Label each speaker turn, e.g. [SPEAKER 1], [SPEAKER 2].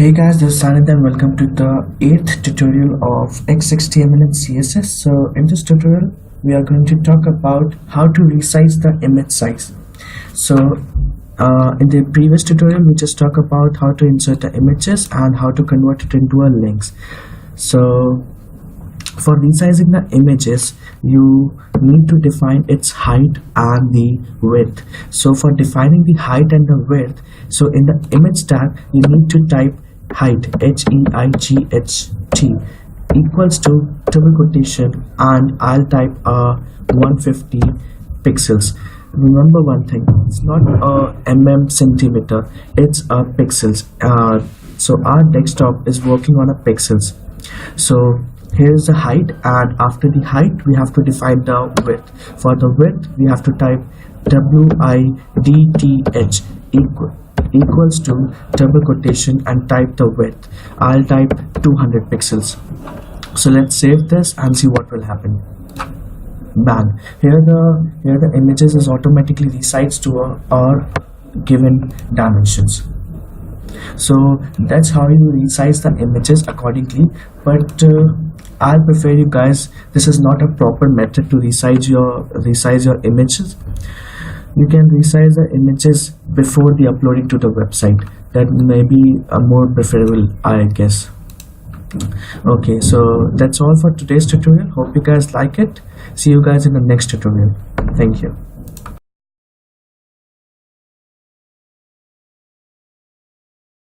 [SPEAKER 1] Hey guys, this is Sanit and welcome to the 8th tutorial of XHTML and CSS. So in this tutorial, we are going to talk about how to resize the image size. So in the previous tutorial, we just talked about how to insert the images and how to convert it into a links. So for resizing the images, you need to define its height and the width. So for defining the height and the width, so in the image tag, you need to type height, HEIGHT, equals to double quotation, and I'll type 150 pixels. Remember one thing, it's not a centimeter, it's a pixels. So our desktop is working on a pixels. So here's the height, and after the height we have to define the width. For the width we have to type WIDTH equals to double quotation and type the width. I'll type 200 pixels. So let's save this and see what will happen. Bang, here the images is automatically resized to our given dimensions. So that's how you resize the images accordingly, but I'll prefer you guys, this is not a proper method to resize your images. You can resize the images before the uploading to the website. That may be a more preferable, I guess. Okay, so that's all for today's tutorial. Hope you guys like it. See you guys in the next tutorial. Thank you.